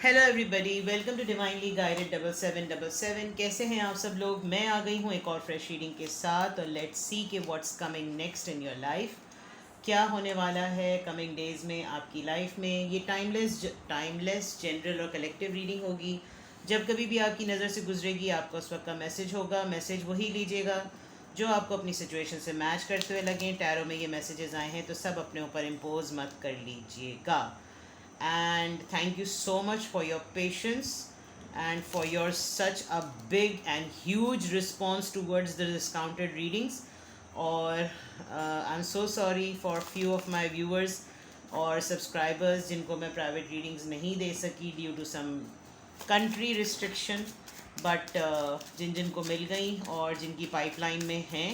Hello everybody, welcome to divinely guided 7777। कैसे हैं आप सब लोग। मैं आ गई हूँ एक और फ्रेश रीडिंग के साथ और लेट्स सी के what's coming next in your life. क्या होने वाला है कमिंग डेज में आपकी लाइफ में। ये टाइमलेस जनरल और कलेक्टिव रीडिंग होगी। जब कभी भी आपकी नज़र से गुजरेगी आपको उस वक्त का मैसेज होगा। मैसेज वही लीजिएगा जो आपको अपनी सिचुएशन से मैच करते हुए लगें। टैरो में ये मैसेजेस आए हैं तो सब अपने ऊपर इम्पोज मत कर लीजिएगा। And thank you so much for your patience and for your such a big and huge response towards the discounted readings. और I'm so sorry for few of my viewers और सब्सक्राइबर्स जिनको मैं private readings नहीं दे सकी due to some country restriction, but जिनको मिल गई और जिनकी पाइपलाइन में हैं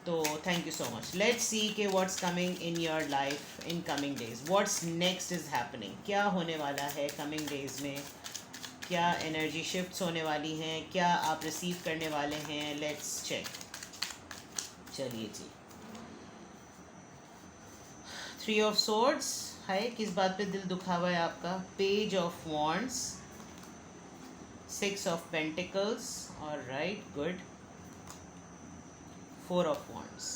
तो thank you so much. Let's see के what's coming in your life in coming days. What's next is happening. क्या होने वाला है कमिंग डेज में। क्या एनर्जी शिफ्ट्स होने वाली हैं। क्या आप रिसीव करने वाले हैं। Let's check. चलिए जी। 3 ऑफ सोर्ड्स है। किस बात पे दिल दुखा हुआ है आपका। Page of wands, 6 of pentacles. Alright, good. 4 of Wands.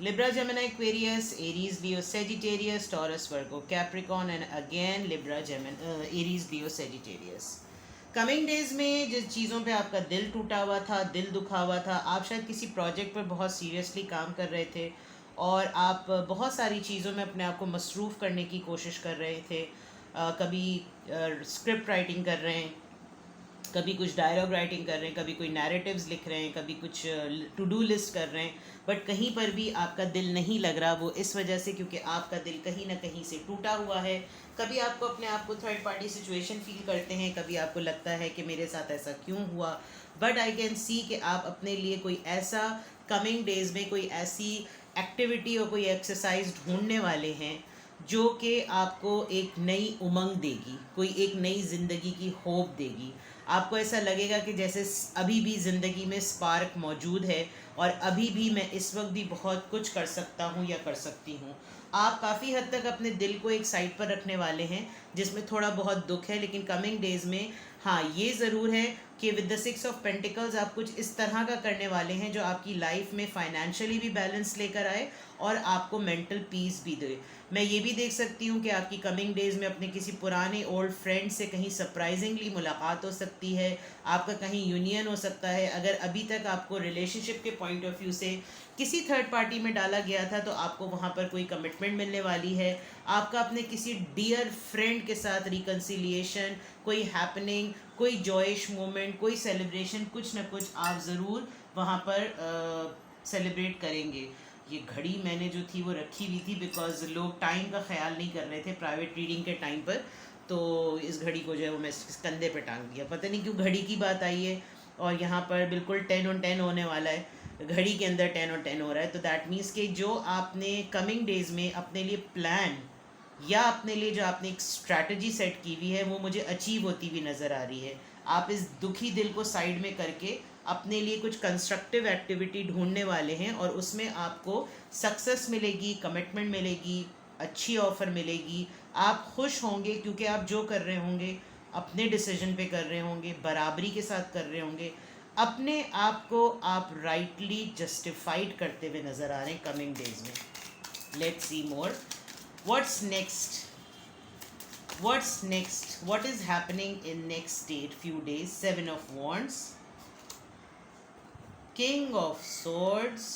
Libra, Gemini, Aquarius, Aries, Leo, Sagittarius, Taurus, Virgo, Capricorn, and again Libra, Gemini, Aries, Leo, Sagittarius. Coming days में जिस चीज़ों पे आपका दिल टूटा हुआ था, दिल दुखा हुआ था, आप शायद किसी प्रोजेक्ट पर बहुत सीरियसली काम कर रहे थे और आप बहुत सारी चीज़ों में अपने आप को मसरूफ़ करने की कोशिश कर रहे थे। कभी स्क्रिप्ट राइटिंग कर रहे हैं, कभी कुछ डायलॉग राइटिंग कर रहे हैं, कभी कोई नैरेटिव्स लिख रहे हैं, कभी कुछ टू डू लिस्ट कर रहे हैं, बट कहीं पर भी आपका दिल नहीं लग रहा। वो इस वजह से क्योंकि आपका दिल कहीं ना कहीं से टूटा हुआ है। कभी आपको अपने आप को थर्ड पार्टी सिचुएशन फील करते हैं, कभी आपको लगता है कि मेरे साथ ऐसा क्यों हुआ। बट आई कैन सी कि आप अपने लिए कोई ऐसा कमिंग डेज में कोई ऐसी एक्टिविटी और कोई एक्सरसाइज ढूंढने वाले हैं जो कि आपको एक नई उमंग देगी, कोई एक नई ज़िंदगी की होप देगी। आपको ऐसा लगेगा कि जैसे अभी भी ज़िंदगी में स्पार्क मौजूद है और अभी भी मैं इस वक्त भी बहुत कुछ कर सकता हूँ या कर सकती हूँ। आप काफ़ी हद तक अपने दिल को एक साइड पर रखने वाले हैं जिसमें थोड़ा बहुत दुख है, लेकिन कमिंग डेज़ में हाँ ये ज़रूर है कि विद द 6 ऑफ पेंटिकल्स आप कुछ इस तरह का करने वाले हैं जो आपकी लाइफ में फाइनेंशियली भी बैलेंस लेकर आए और आपको मेंटल पीस भी दे। मैं ये भी देख सकती हूँ कि आपकी कमिंग डेज़ में अपने किसी पुराने ओल्ड फ्रेंड से कहीं सरप्राइजिंगली मुलाकात हो सकती है। आपका कहीं यूनियन हो सकता है। अगर अभी तक आपको रिलेशनशिप के पॉइंट ऑफ व्यू से किसी थर्ड पार्टी में डाला गया था तो आपको वहाँ पर कोई कमिटमेंट मिलने वाली है। आपका अपने किसी डियर फ्रेंड के साथ रिकन्सिलिएशन, कोई हैपनिंग, कोई जॉयश मोमेंट, कोई सेलिब्रेशन, कुछ ना कुछ आप ज़रूर वहाँ पर सेलिब्रेट करेंगे। ये घड़ी मैंने जो थी वो रखी हुई थी बिकॉज लोग टाइम का ख्याल नहीं कर रहे थे प्राइवेट रीडिंग के टाइम पर, तो इस घड़ी को जो है वो मैं कंधे पे टांग दिया। पता नहीं क्यों घड़ी की बात आई है और यहाँ पर बिल्कुल 10 on 10 होने वाला है। घड़ी के अंदर 10 on 10 हो रहा है, तो दैट मीन्स कि जो आपने कमिंग डेज में अपने लिए प्लान या अपने लिए जो आपने एक स्ट्रैटेजी सेट की हुई है वो मुझे अचीव होती हुई नज़र आ रही है। आप इस दुखी दिल को साइड में करके अपने लिए कुछ कंस्ट्रक्टिव एक्टिविटी ढूंढने वाले हैं और उसमें आपको सक्सेस मिलेगी, कमिटमेंट मिलेगी, अच्छी ऑफ़र मिलेगी। आप खुश होंगे क्योंकि आप जो कर रहे होंगे अपने डिसीजन पे कर रहे होंगे, बराबरी के साथ कर रहे होंगे, अपने आप को आप राइटली जस्टिफाइड करते हुए नज़र आ रहे हैं कमिंग डेज में। Let's see more what's next. What's next? What is happening in next date few days? 7 of Wands, King of Swords,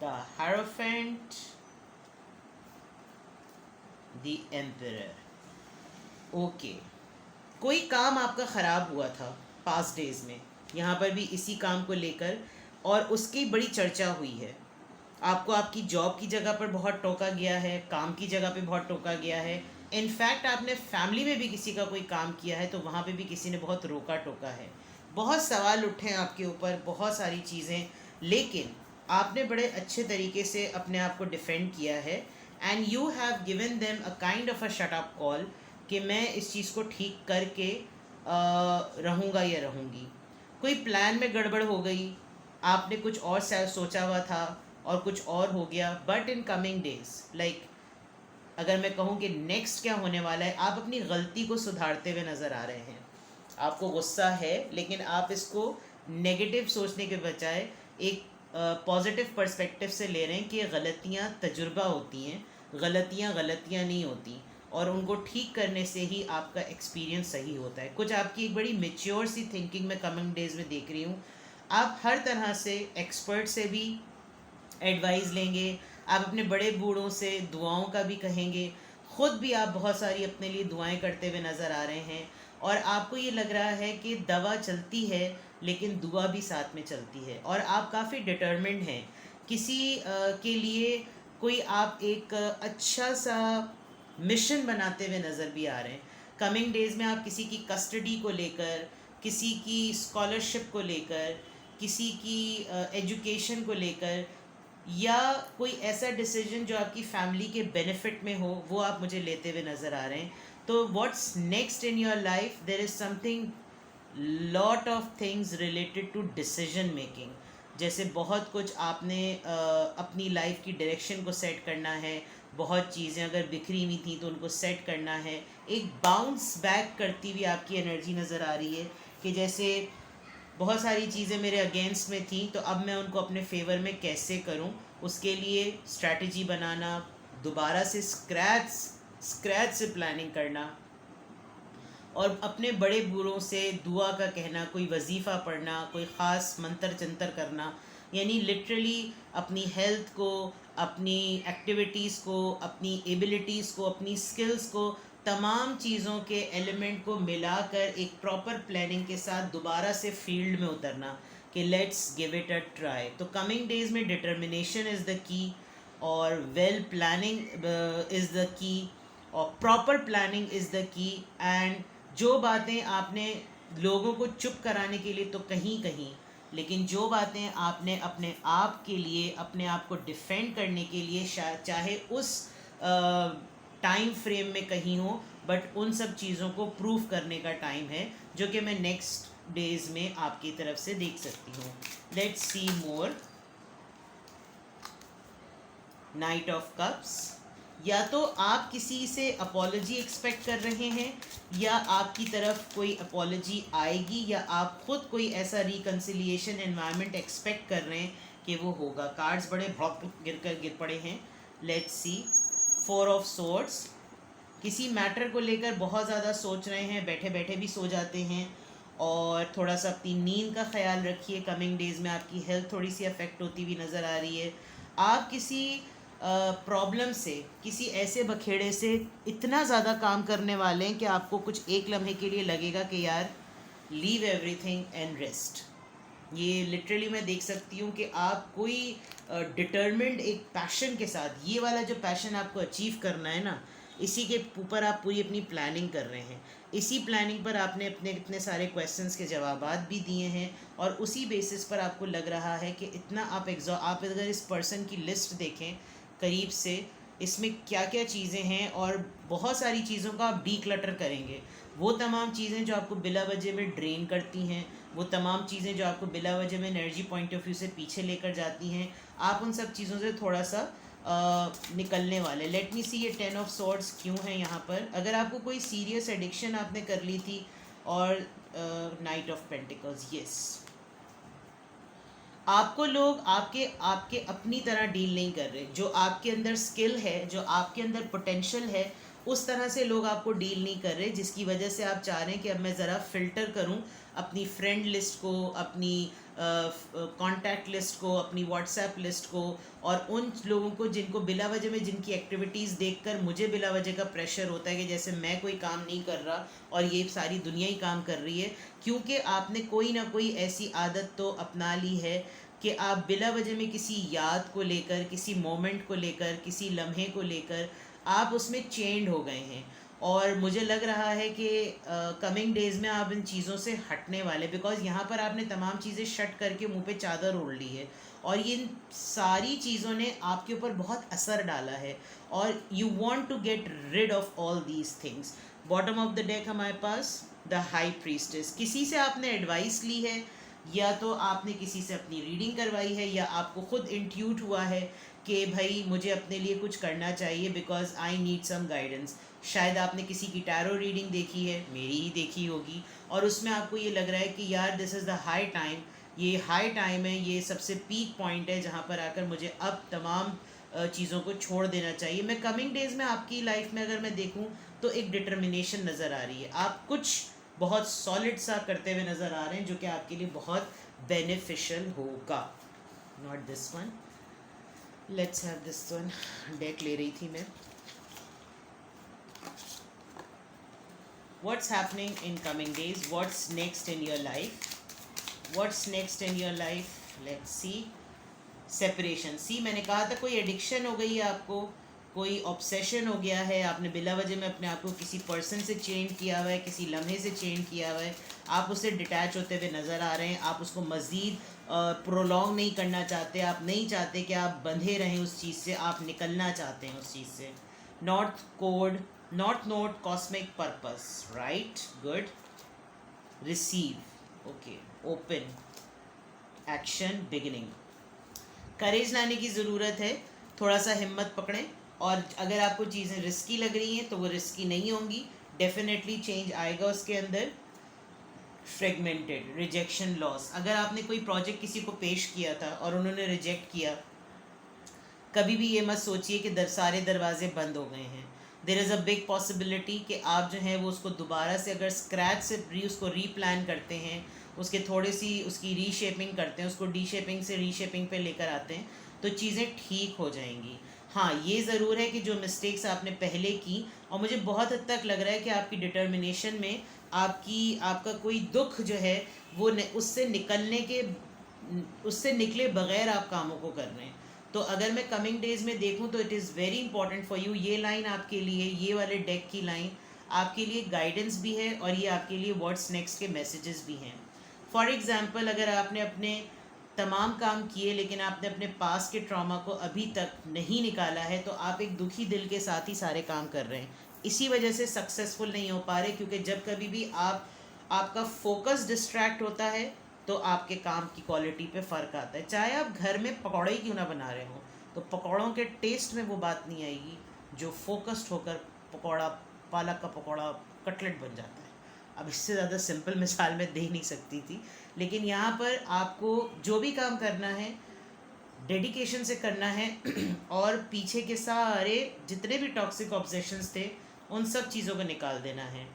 the Hierophant, the Emperor. Okay कोई काम आपका ख़राब हुआ था पास्ट डेज में, यहाँ पर भी इसी काम को लेकर और उसकी बड़ी चर्चा हुई है। आपको आपकी जॉब की जगह पर बहुत टोका गया है, काम की जगह पे बहुत टोका गया है। इनफैक्ट आपने फैमिली में भी किसी का कोई काम किया है तो वहाँ पे भी किसी ने बहुत रोका टोका है। बहुत सवाल उठे हैं आपके ऊपर, बहुत सारी चीज़ें, लेकिन आपने बड़े अच्छे तरीके से अपने आप को डिफेंड किया है and you have given them a kind of a shut up call कि मैं इस चीज़ को ठीक करके रहूँगा या रहूँगी। कोई प्लान में गड़बड़ हो गई, आपने कुछ और सोचा हुआ था और कुछ और हो गया, but in coming days like अगर मैं कहूँ कि नेक्स्ट क्या होने वाला है, आप अपनी गलती को सुधारते हुए नज़र आ रहे हैं। आपको गुस्सा है, लेकिन आप इसको नेगेटिव सोचने के बजाय एक पॉजिटिव पर्सपेक्टिव से ले रहे हैं कि गलतियाँ तजुर्बा होती हैं, गलतियाँ गलतियाँ नहीं होती, और उनको ठीक करने से ही आपका एक्सपीरियंस सही होता है। कुछ आपकी एक बड़ी मेच्योर सी थिंकिंग मैं कमिंग डेज में देख रही हूँ। आप हर तरह से एक्सपर्ट से भी एडवाइस लेंगे, आप अपने बड़े बूढ़ों से दुआओं का भी कहेंगे, ख़ुद भी आप बहुत सारी अपने लिए दुआएं करते हुए नज़र आ रहे हैं, और आपको ये लग रहा है कि दवा चलती है लेकिन दुआ भी साथ में चलती है, और आप काफ़ी डिटर्मिन्ड हैं किसी के लिए। कोई आप एक अच्छा सा मिशन बनाते हुए नज़र भी आ रहे हैं। कमिंग डेज़ में आप किसी की कस्टडी को लेकर, किसी की स्कॉलरशिप को लेकर, किसी की एजुकेशन को लेकर, या कोई ऐसा डिसीजन जो आपकी फैमिली के बेनिफिट में हो, वो आप मुझे लेते हुए नज़र आ रहे हैं। तो what's next in your life, there is something, lot of things related to decision making. जैसे बहुत कुछ आपने अपनी लाइफ की डायरेक्शन को सेट करना है, बहुत चीज़ें अगर बिखरी हुई थी तो उनको सेट करना है। एक बाउंस बैक करती हुई आपकी एनर्जी नज़र आ रही है कि जैसे बहुत सारी चीज़ें मेरे अगेंस्ट में थी, तो अब मैं उनको अपने फेवर में कैसे करूं, उसके लिए स्ट्रैटेजी बनाना, दोबारा से स्क्रैच से प्लानिंग करना, और अपने बड़े बूढ़ों से दुआ का कहना, कोई वजीफ़ा पढ़ना, कोई ख़ास मंतर चंतर करना, यानी लिटरली अपनी हेल्थ को, अपनी एक्टिविटीज़ को, अपनी एबिलिटीज़ को, अपनी स्किल्स को, तमाम चीज़ों के एलिमेंट को मिलाकर एक प्रॉपर प्लानिंग के साथ दोबारा से फील्ड में उतरना कि let's give it a try. तो कमिंग डेज़ में डिटर्मिनेशन इज़ द की, और well planning is the key, और proper planning is the key. And जो बातें आपने लोगों को चुप कराने के लिए तो कहीं कहीं, लेकिन जो बातें आपने अपने आप के लिए, अपने आप को डिफेंड करने के लिए, चाहे उस टाइम फ्रेम में कहीं हो, बट उन सब चीज़ों को प्रूव करने का टाइम है, जो कि मैं नेक्स्ट डेज में आपकी तरफ से देख सकती हूँ। Let's see more. Night of cups, या तो आप किसी से अपॉलजी एक्सपेक्ट कर रहे हैं, या आपकी तरफ कोई अपॉलजी आएगी, या आप खुद कोई ऐसा रिकन्सिलिएशन एनवायरनमेंट एक्सपेक्ट कर रहे हैं कि वो होगा। कार्ड्स बड़े भ्रॉप गिर पड़े हैं। Let's C. 4 ऑफ सोर्ड्स, किसी मैटर को लेकर बहुत ज़्यादा सोच रहे हैं, बैठे बैठे भी सो जाते हैं, और थोड़ा सा अपनी नींद का ख्याल रखिए। कमिंग डेज़ में आपकी हेल्थ थोड़ी सी अफेक्ट होती हुई नज़र आ रही है। आप किसी प्रॉब्लम से, किसी ऐसे बखेड़े से इतना ज़्यादा काम करने वाले हैं कि आपको कुछ एक लम्हे के लिए लगेगा कि यार लीव एवरीथिंग एंड रेस्ट। ये लिटरली मैं देख सकती हूँ कि आप कोई डिटर्मिन्ड एक पैशन के साथ, ये वाला जो पैशन आपको अचीव करना है ना, इसी के ऊपर आप पूरी अपनी प्लानिंग कर रहे हैं। इसी प्लानिंग पर आपने अपने इतने सारे क्वेश्चंस के जवाबात भी दिए हैं, और उसी बेसिस पर आपको लग रहा है कि इतना आप अगर इस पर्सन की लिस्ट देखें करीब से, इसमें क्या क्या चीज़ें हैं, और बहुत सारी चीज़ों का आप डीक्लटर करेंगे। वो तमाम चीज़ें जो आपको बिला वजह में ड्रेन करती हैं, वो तमाम चीज़ें जो आपको बिला वजह में एनर्जी पॉइंट ऑफ व्यू से पीछे लेकर जाती हैं, आप उन सब चीज़ों से थोड़ा सा निकलने वाले। लेट मी सी, ये 10 ऑफ सॉर्ड्स क्यों है यहाँ पर? अगर आपको कोई सीरियस एडिक्शन आपने कर ली थी, और नाइट ऑफ पेंटिकल्स, यस, आपको लोग आपके अपनी तरह डील नहीं कर रहे। जो आपके अंदर स्किल है, जो आपके अंदर पोटेंशियल है, उस तरह से लोग आपको डील नहीं कर रहे, जिसकी वजह से आप चाह रहे हैं कि अब मैं ज़रा फ़िल्टर करूं अपनी फ्रेंड लिस्ट को, अपनी कॉन्टैक्ट लिस्ट को, अपनी व्हाट्सएप लिस्ट को, और उन लोगों को जिनको बिला वजह में, जिनकी एक्टिविटीज़ देखकर मुझे बिला वजह का प्रेशर होता है कि जैसे मैं कोई काम नहीं कर रहा और ये सारी दुनिया ही काम कर रही है, क्योंकि आपने कोई ना कोई ऐसी आदत तो अपना ली है कि आप बिला वजह में किसी याद को लेकर, किसी मोमेंट को लेकर, किसी लम्हे को लेकर आप उसमें चेंड हो गए हैं। और मुझे लग रहा है कि कमिंग डेज़ में आप इन चीज़ों से हटने वाले, बिकॉज़ यहाँ पर आपने तमाम चीज़ें शट करके मुंह पे चादर ओढ़ ली है, और ये सारी चीज़ों ने आपके ऊपर बहुत असर डाला है, और you want to get rid of all these things. Bottom of the deck हमारे पास द हाई प्रीस्टेस। किसी से आपने एडवाइस ली है, या तो आपने किसी से अपनी रीडिंग करवाई है, या आपको खुद इंट्यूट हुआ है कि भाई मुझे अपने लिए कुछ करना चाहिए because I need some guidance. शायद आपने किसी की टैरो रीडिंग देखी है, मेरी ही देखी होगी, और उसमें आपको ये लग रहा है कि यार this is the high time, ये हाई टाइम है, ये सबसे पीक पॉइंट है जहाँ पर आकर मुझे अब तमाम चीज़ों को छोड़ देना चाहिए। मैं कमिंग डेज में आपकी लाइफ में अगर मैं देखूँ तो एक डिटर्मिनेशन नज़र आ रही है, आप कुछ बहुत सॉलिड सा करते हुए नज़र आ रहे हैं जो कि आपके लिए बहुत बेनिफिशियल होगा। Not this one, let's have this one. Deck ले रही थी मैं। What's happening in coming days? What's next in your life? What's next in your life? Let's see. Separation. See मैंने कहा था कोई एडिक्शन हो गई है आपको, कोई ऑब्सेशन हो गया है, आपने बिला वजह में अपने आप को किसी पर्सन से चेंज किया हुआ है, किसी लम्हे से चेंज किया हुआ है, आप उससे डिटैच होते हुए नज़र आ रहे हैं, आप उसको मज़ीद प्रोलॉन्ग नहीं करना चाहते, आप नहीं चाहते कि आप बंधे रहें उस चीज़ से, आप निकलना चाहते हैं उस चीज़ से। North code, north note, cosmic purpose, right, good. Receive, okay, open, action, beginning. Courage लाने की ज़रूरत है, थोड़ा सा हिम्मत पकड़ें, और अगर आपको चीज़ें रिस्की लग रही हैं तो वो रिस्की नहीं होंगी, डेफिनेटली चेंज आएगा उसके अंदर। Fragmented, rejection, loss. अगर आपने कोई प्रोजेक्ट किसी को पेश किया था और उन्होंने रिजेक्ट किया, कभी भी ये मत सोचिए कि सारे दरवाजे बंद हो गए हैं। There is a big possibility कि आप जो है वो उसको दोबारा से अगर स्क्रैच से उसको रीप्लान करते हैं, उसके थोड़ी सी उसकी रीशेपिंग करते हैं, उसको डी शेपिंग से रीशेपिंग पे लेकर आते हैं, तो चीज़ें ठीक हो जाएंगी। हाँ, ये ज़रूर है कि जो मिस्टेक्स आपने पहले की, और मुझे बहुत हद तक लग रहा है कि आपकी डिटर्मिनेशन में आपका कोई दुख जो है वो उससे निकले बग़ैर आप कामों को कर रहे हैं। तो अगर मैं कमिंग डेज में देखूं तो it is very important for you. ये लाइन आपके लिए, ये वाले डेक की लाइन आपके लिए गाइडेंस भी है, और ये आपके लिए व्हाट्स नेक्स्ट के मैसेजेस भी हैं। फॉर एग्ज़ाम्पल, अगर आपने अपने तमाम काम किए लेकिन आपने अपने पास के ट्रॉमा को अभी तक नहीं निकाला है, तो आप एक दुखी दिल के साथ ही सारे काम कर रहे हैं, इसी वजह से सक्सेसफुल नहीं हो पा रहे। क्योंकि जब कभी भी आपका फोकस डिस्ट्रैक्ट होता है तो आपके काम की क्वालिटी पे फ़र्क आता है। चाहे आप घर में पकौड़े ही क्यों ना बना रहे हो, तो पकौड़ों के टेस्ट में वो बात नहीं आएगी जो फोकस्ड होकर पकौड़ा, पालक का पकौड़ा, कटलेट बन जाता है। अब इससे ज़्यादा सिंपल मिसाल मैं दे नहीं सकती थी, लेकिन यहाँ पर आपको जो भी काम करना है डेडिकेशन से करना है और पीछे के सारे जितने भी टॉक्सिक ऑब्सेशंस थे उन सब चीज़ों को निकाल देना है।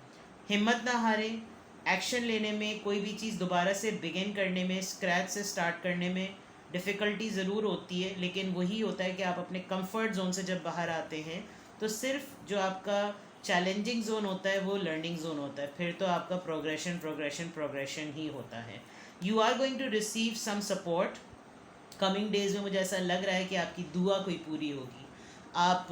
हिम्मत ना हारें, एक्शन लेने में, कोई भी चीज़ दोबारा से बिगिन करने में, स्क्रैच से स्टार्ट करने में डिफ़िकल्टी ज़रूर होती है, लेकिन वही होता है कि आप अपने कंफर्ट जोन से जब बाहर आते हैं तो सिर्फ जो आपका चैलेंजिंग जोन होता है वो लर्निंग जोन होता है, फिर तो आपका प्रोग्रेशन ही होता है। You are going to receive some support coming days में। मुझे ऐसा लग रहा है कि आपकी दुआ कोई पूरी होगी, आप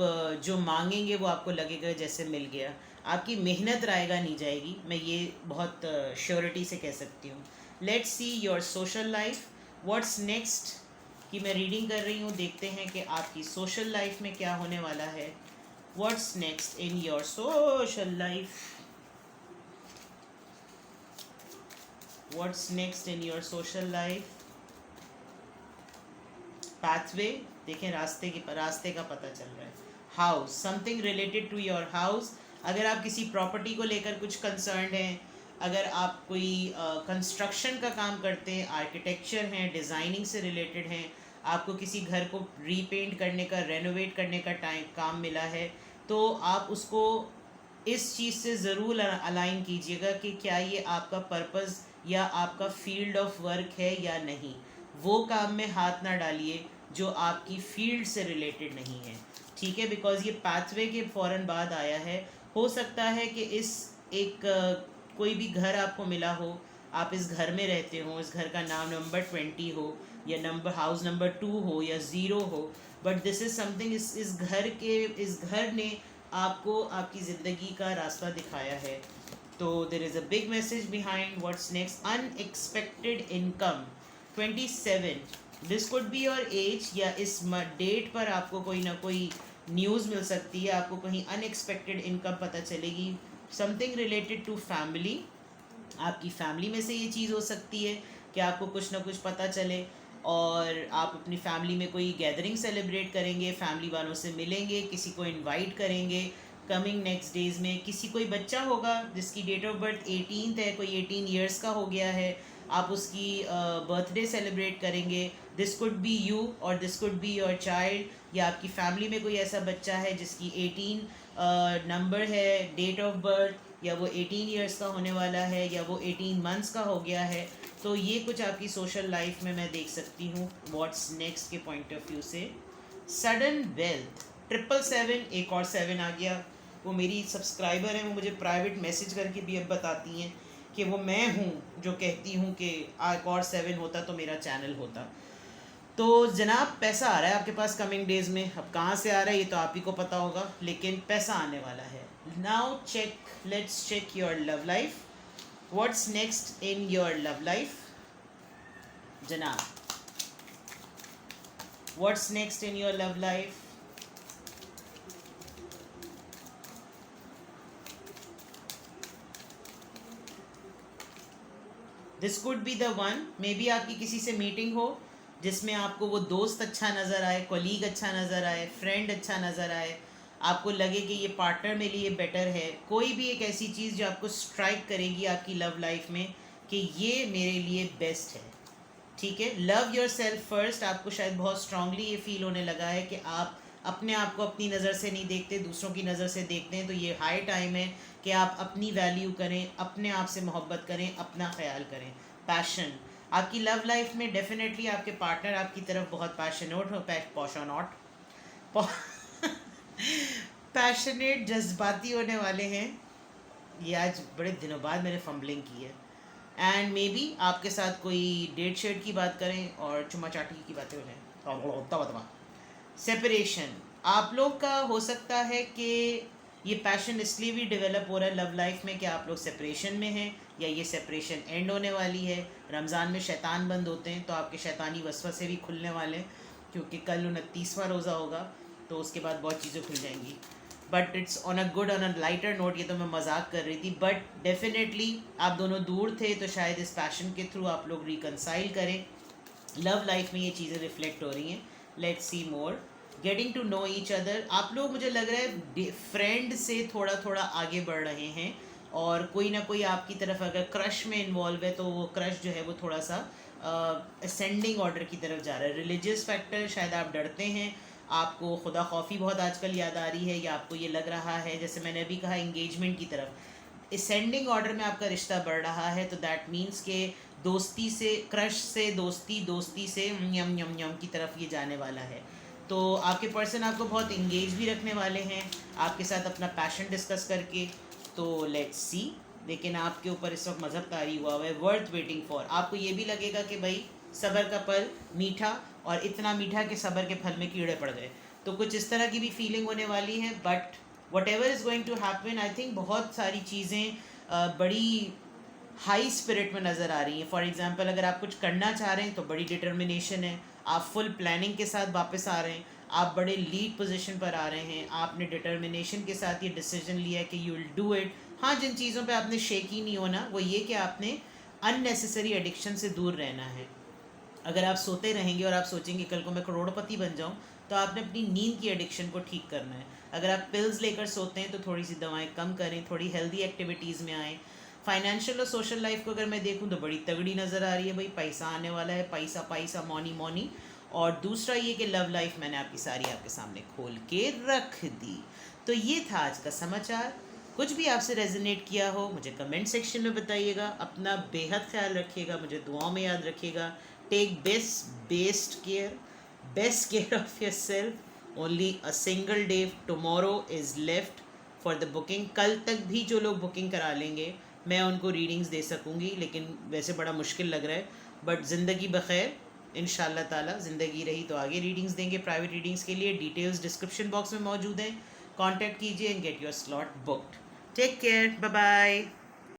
जो मांगेंगे वो आपको लगेगा जैसे मिल गया, आपकी मेहनत रायगा नहीं जाएगी, मैं ये बहुत श्योरिटी से कह सकती हूँ। Let's see your social life, what's next की मैं रीडिंग कर रही हूँ, देखते हैं कि आपकी सोशल लाइफ में क्या होने वाला है। What's next in your social life, what's next in your social life. Pathway देखें, रास्ते का पता चल रहा है। House, something related to your house. अगर आप किसी प्रॉपर्टी को लेकर कुछ कंसर्न हैं, अगर आप कोई कंस्ट्रक्शन का काम करते हैं, आर्किटेक्चर हैं, डिज़ाइनिंग से रिलेटेड हैं, आपको किसी घर को रीपेंट करने का, रेनोवेट करने का काम मिला है, तो आप उसको इस चीज़ से ज़रूर अलाइन कीजिएगा कि क्या ये आपका पर्पज़ या आपका फील्ड ऑफ वर्क है या नहीं। वो काम में हाथ ना डालिए जो आपकी फील्ड से रिलेटेड नहीं है, ठीक है, बिकॉज़ ये पाथवे के फ़ौरन बाद आया है। हो सकता है कि कोई भी घर आपको मिला हो, आप इस घर में रहते हो, इस घर का नाम नंबर 20 हो या हाउस नंबर 2 हो या 0 हो, बट दिस इज़ समथिंग, इस घर ने आपको आपकी ज़िंदगी का रास्ता दिखाया है। तो there is a big message behind what's next. Unexpected income 27, this could be your age, या इस डेट पर आपको कोई ना कोई न्यूज़ मिल सकती है, आपको कहीं अनएक्सपेक्टेड इनकम पता चलेगी। समथिंग रिलेटेड टू फैमिली, आपकी फैमिली में से ये चीज़ हो सकती है कि आपको कुछ ना कुछ पता चले। और आप अपनी फैमिली में कोई गैदरिंग सेलिब्रेट करेंगे, फैमिली वालों से मिलेंगे, किसी को इनवाइट करेंगे। कमिंग नेक्स्ट डेज में किसी कोई बच्चा होगा जिसकी डेट ऑफ बर्थ 18th है, कोई 18 ईयर्स का हो गया है, आप उसकी बर्थडे सेलिब्रेट करेंगे। दिस कुड बी यू और this could be your child, या आपकी फैमिली में कोई ऐसा बच्चा है जिसकी 18 नंबर है डेट ऑफ बर्थ, या वो 18 ईयर्स का होने वाला है, या वो 18 मंथ्स का हो गया है। तो ये कुछ आपकी सोशल लाइफ में मैं देख सकती हूँ व्हाट्स नेक्स्ट के पॉइंट ऑफ व्यू से। सडन वेल्थ 777, एक और 7 आ गया। वो मेरी सब्सक्राइबर हैं, वो मुझे प्राइवेट मैसेज करके भी अब बताती हैं कि वो मैं हूँ जो कहती हूँ कि एक और 7 होता तो मेरा चैनल होता। तो जनाब पैसा आ रहा है आपके पास कमिंग डेज में। अब कहाँ से आ रहा है ये तो आप ही को पता होगा, लेकिन पैसा आने वाला है। Now let's check your love life. What's next in your love life जनाब? What's next in your love life? This could be the one. Maybe आपकी किसी से मीटिंग हो जिसमें आपको वो दोस्त अच्छा नज़र आए, कोलीग अच्छा नज़र आए, फ्रेंड अच्छा नज़र आए, आपको लगे कि ये पार्टनर मेरे लिए बेटर है। कोई भी एक ऐसी चीज़ जो आपको स्ट्राइक करेगी आपकी लव लाइफ में कि ये मेरे लिए बेस्ट है। ठीक है, लव योर सेल्फ फर्स्ट। आपको शायद बहुत स्ट्रांगली ये फील होने लगा है कि आप अपने आप को अपनी नज़र से नहीं देखते, दूसरों की नज़र से देखते हैं। तो ये हाई टाइम है कि आप अपनी वैल्यू करें, अपने आप से मोहब्बत करें, अपना ख्याल करें। पैशन आपकी लव लाइफ में डेफिनेटली आपके पार्टनर आपकी तरफ बहुत पैशनेट जज्बाती होने वाले हैं। ये आज बड़े दिनों बाद मैंने फंबलिंग की है। एंड मे बी आपके साथ कोई डेट शेट की बात करें और चुम्मा चाटी की बातें हो जाएँ। सेपरेशन आप लोग का हो सकता है कि ये पैशन इसलिए भी डेवलप हो रहा है लव लाइफ में कि आप लोग सेपरेशन में हैं, या ये सेपरेशन एंड होने वाली है। रमज़ान में शैतान बंद होते हैं तो आपके शैतानी वसवसे भी खुलने वाले हैं, क्योंकि कल 29वां रोज़ा होगा तो उसके बाद बहुत चीज़ें खुल जाएंगी। But it's on a lighter note. ये तो मैं मजाक कर रही थी, बट डेफिनेटली आप दोनों दूर थे तो शायद इस पैशन के थ्रू आप लोग रिकनसाइल करें। लव लाइफ में ये चीज़ें रिफ्लेक्ट हो रही हैं। Let's see more. Getting to know each other. आप लोग मुझे लग रहा है फ्रेंड से थोड़ा थोड़ा आगे बढ़ रहे हैं, और कोई ना कोई आपकी तरफ अगर क्रश में इन्वॉल्व है तो वो क्रश जो है वो थोड़ा सा असेंडिंग ऑर्डर की तरफ जा रहा है। रिलीजियस फैक्टर, शायद आप डरते हैं, आपको खुदा खौफी बहुत आजकल याद आ रही है, या आपको ये लग रहा है जैसे मैंने अभी कहा इंगेजमेंट की तरफ असेंडिंग ऑर्डर में आपका रिश्ता बढ़ रहा है। तो दैट मीन्स के दोस्ती से क्रश से दोस्ती, दोस्ती से यम यम यम की तरफ ये जाने वाला है। तो आपके पर्सन आपको बहुत इंगेज भी रखने वाले हैं आपके साथ अपना पैशन डिस्कस करके। तो लेट्स सी। लेकिन आपके ऊपर इस वक्त मजहब तारी हुआ है, वर्थ वेटिंग फॉर। आपको ये भी लगेगा कि भाई सब्र का फल मीठा, और इतना मीठा कि सब्र के फल में कीड़े पड़ गए। तो कुछ इस तरह की भी फीलिंग होने वाली है। But whatever is going to happen, I think बहुत सारी चीज़ें बड़ी हाई स्पिरिट में नज़र आ रही हैं। फॉर एग्ज़ाम्पल अगर आप कुछ करना चाह रहे हैं तो बड़ी डिटर्मिनेशन है, आप फुल प्लानिंग के साथ वापस आ रहे हैं, आप बड़े लीड पोजीशन पर आ रहे हैं, आपने डिटर्मिनेशन के साथ ये डिसीजन लिया है कि यू विल डू इट। हाँ, जिन चीज़ों पे आपने शेकी नहीं होना वो ये कि आपने अननेसेसरी एडिक्शन से दूर रहना है। अगर आप सोते रहेंगे और आप सोचेंगे कल को मैं करोड़पति बन जाऊं, तो आपने अपनी नींद की एडिक्शन को ठीक करना है। अगर आप पिल्स लेकर सोते हैं तो थोड़ी सी दवाएं कम करें, थोड़ी हेल्दी एक्टिविटीज़ में आएँ। फाइनेंशियल और सोशल लाइफ को अगर मैं देखूं तो बड़ी तगड़ी नज़र आ रही है। भाई पैसा आने वाला है, पैसा पैसा, मॉनी मॉनी। और दूसरा ये कि लव लाइफ मैंने आपकी सारी आपके सामने खोल के रख दी। तो ये था आज का समाचार। कुछ भी आपसे रेजोनेट किया हो मुझे कमेंट सेक्शन में बताइएगा। अपना बेहद ख्याल रखिएगा, मुझे दुआओं में याद रखिएगा। Take best care of your self. Only a single day tomorrow is left for the booking. कल तक भी जो लोग बुकिंग करा लेंगे मैं उनको रीडिंग्स दे सकूँगी, लेकिन वैसे बड़ा मुश्किल लग रहा है। बट ज़िंदगी बखैर, इंशाल्लाह ताला ज़िंदगी रही तो आगे रीडिंग्स देंगे। प्राइवेट रीडिंग्स के लिए डिटेल्स डिस्क्रिप्शन बॉक्स में मौजूद हैं, कॉन्टैक्ट कीजिए and get your slot booked. Take care, bye bye.